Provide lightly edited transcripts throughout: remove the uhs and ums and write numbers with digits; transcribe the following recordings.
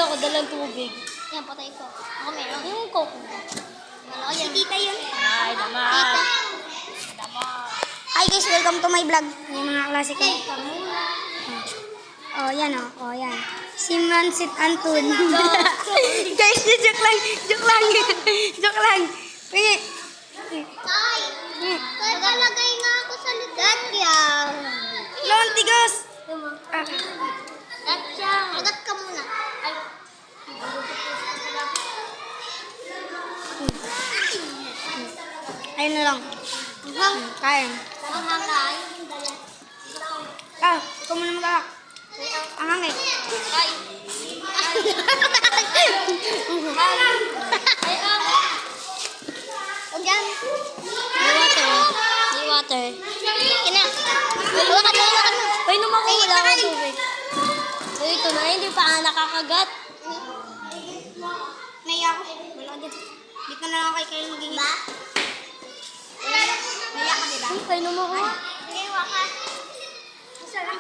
ako dalang tubig. Yan, patay ko. Ako meron. Yung coke. Malaki si tita yun. Ay, dama. Tita. Dama. Hi guys, welcome to my vlog. Yung mga klase ko. Teka muna. Oh, yan oh. Oh, yan. Si Mansit Antun. Guys, joke lang. Joke lang. Joke lang. Tay, nakalagay nga ako sa lugar. Lon, tigas. Gatya. Agat ka muna. Ay. Ayun na lang. Kaya. Mahangay. Ah, ikaw muna mag-aak. Ang hangay. Ay. Huwag yan. May water. May water. Kina. Huwag ka muna ka. Ay, naman wala akong tubig. So, ito na, hindi pa nakakagat. Naiya ako. Wala ka dyan. Dito na lang kay kayo magiging. Ba? Naiya ka, diba? Ay, kayo naman ko. Sige, waka.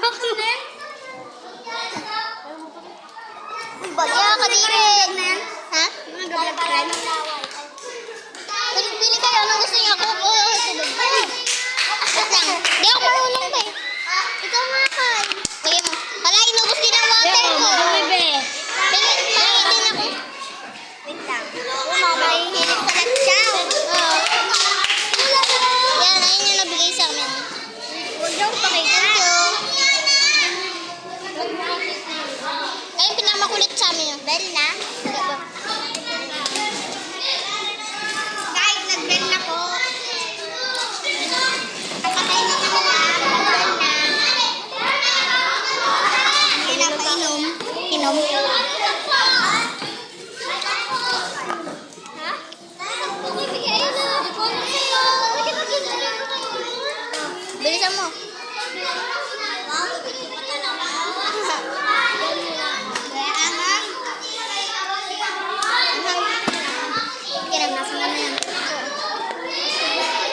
Bakit din? Bagya ka din rin. Ha? Mga gablog friend. Pili kayo. Anong gusto niyo? Ako o tulog? Wait lang. Di ako marunong ba eh. Ikaw nga ka. Kaya mo. Hala, inubos din ang water ko. Madumi, be. Pingin din ako. Wait lang. Mahihilig sa latsaw. Yan, ayun yung nabigay sa amin. Huwag daw pakita. Thank you. Ayun, pinamakulit sa amin yun. Dahil na. Guys, nag-bell na po. Kapatay na ako ha. Nag-bell na. Hindi na painom. Inom. Ha? Bilisan mo. Kaya amang. Kiram, nasa mo na yan.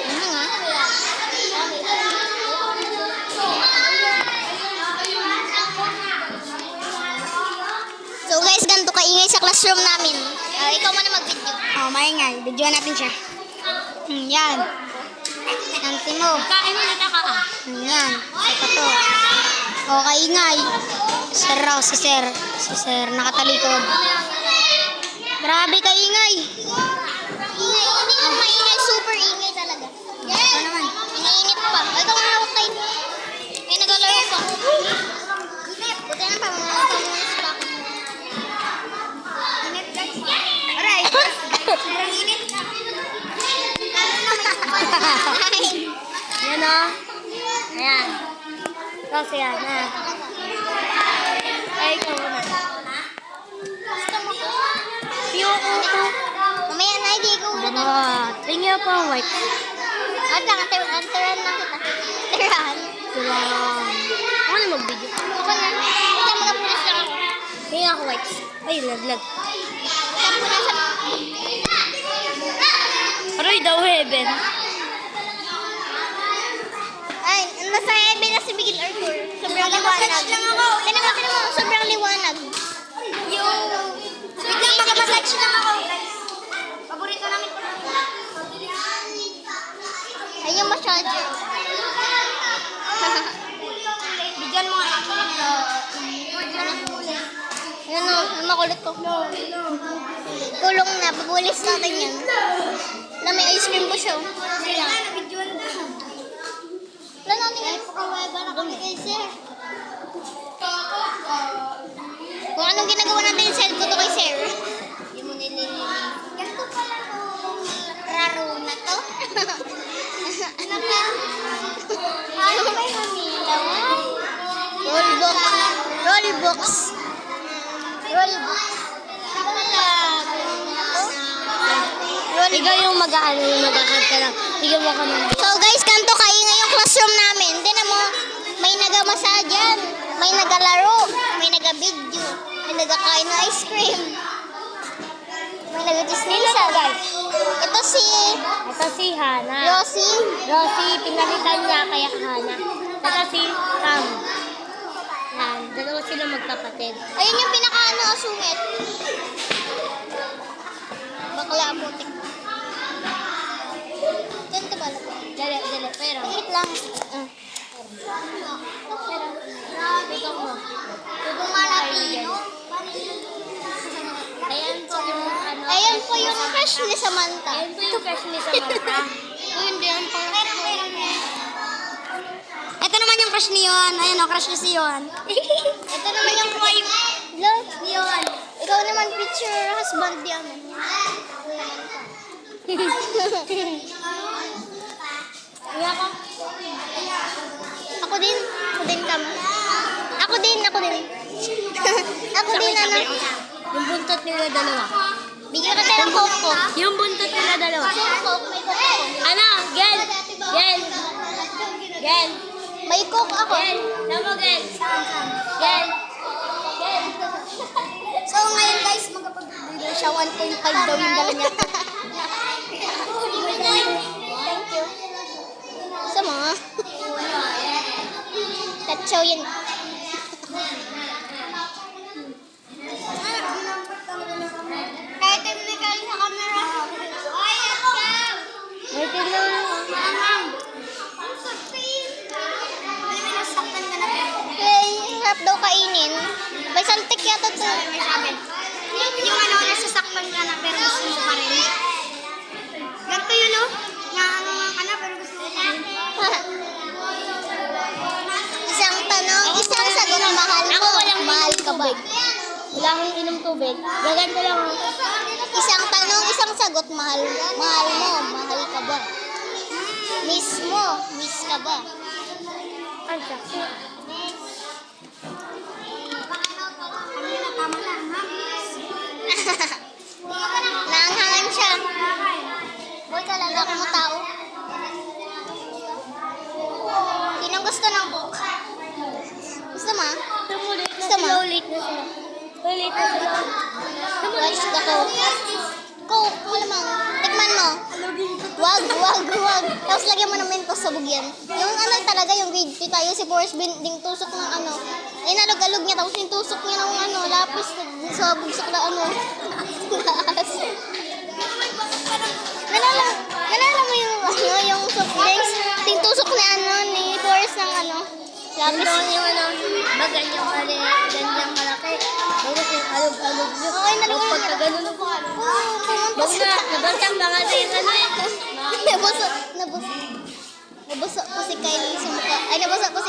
Ano nga? So guys, ganito kaingay sa classroom namin. Ikaw muna mag-video. Oh, maingay. Video natin siya. Yan. Nanti mo. Kain mo na ka ah. Yan. Ito to. Oh, kaingay. Sir raw, si Sir. Si Sir, nakatalikod. Grabe kaingay. Ingay, hindi nga maingay, super ingay talaga. Ito naman. Iniinit pa. Ikaw nga hawak kayo. May nagalaro pa. Buti na pa, mga Init, guys. Alright. Sobrang init. Yan o. Ayan. Tapos yan. Ah. Ay, ikaw na. Mamaya na, hindi ko ulit. Dama. Tingnan po ang white. At lang, antaran lang kita. Antaran. Wow. Ako na mag-video. Ako na. Kita mga pulis lang ako. Tingnan ako white. Ay, laglag. Kita po na sa... Aroy daw, heaven. Ay, nasa heaven na si Miguel Arthur. Sobrang liwanag. lang ako. Tinan mo, sobrang liwanag. Yung... Biglang mag-massage lang ako. Paborito namin ko. Ayun yung massager. Bigyan mo nga. Ayun o, makulit ko. Kulong na, pabulis natin yan. Na may ice cream po siya. Wala natin yan. Pakaweba na kami kay sir. Kung anong ginagawa natin, send ko to kay sir. Hindi mo nililinis. Ganito pala itong raro na to. Ano ba yung mamilaw? Rollbox. Rollbox. Rollbox. Ikaw yung mag-aano, yung mag-ahad ka lang. Ikaw mo ka naman. So guys, ganito kaingay yung classroom namin. Tignan mo, may nagamasa dyan, may nagalaro, may nagabidyo, may nagakain ng ice cream, may nagatisnisan. Ito si Ito si Hana. Rosie. Rosie, pinalitan niya kaya Hana. Ito si Tam. Yan. Dalawa sila magkapatid. Ayun yung pinaka-ano, sungit. Bakla putik. Ganito ba? Dali. Pero. Wait lang. Tutok mo. Tutong Latino. Ayan po yung ano. Ayan po yung crush ni Samantha. Ayan po yung crush ni Samantha. Hindi ang pang... Ito naman yung crush ni Yohan. Ayan o, crush niya si Yohan. Ito naman yung wife. Love, yun. Ikaw naman picture husband yan. Kuya ko. Ako din kami. Ako din. Ako din, ano. Yung buntot nila dalawa. Bigyan ka tayo ng coke. Yung buntot nila dalawa. Coke, may coke ako. Ano? Gen! May coke ako. Tama, Gen. Gen! So ngayon guys, magkapag-video siya. 1.5 daw yung dala niya. Thank you. Sama. Tatsaw yan. Kahit yung Mikael sa camera. May tignan mo. Hey, harap daw kainin. May saltik yata to. Yung ano, nasasaktan ka na pero gusto mo pa rin. Ganito yun, no? Naano ka na pero gusto mo pa rin. Isang tanong, isang sagot, mahal mo. Ako walang Mahal ka ba? Wala akong inom tubig. Gaganto lang ako. Isang tanong, isang sagot, mahal mo. Mahal ka ba? Miss ka ba? Ang saksi. Tama lang, ha? Naanghangan siya. Boy, kalala mo tao. Sinong gusto ng coke? Gusto mo? Tumulit na Gusto mo? sila. Ulit na sila. Watch the coke. Coke, malamang. Tikman mo. Wag. Tapos lagyan mo ng mentos sa bugyan. Yung ano talaga, yung grade 2 tayo, si Forrest Binding tusok ng ano. Inalog-alog niya, tapos yung tusok niya ng ano, lapis sa bugsok na ano. Nalala mo yung ano, yung soft drinks? Tintusok ni ano, ni Forrest ng ano. Lapis. Yung ano, maganyang malaki. Tapos yung alog-alog nyo. Okay, nalala Pagka ganun ang pumunta Wag na, nabasang na nga yung ano eh. Nabuso po si Kylie sa mukha. Ay, nabuso po si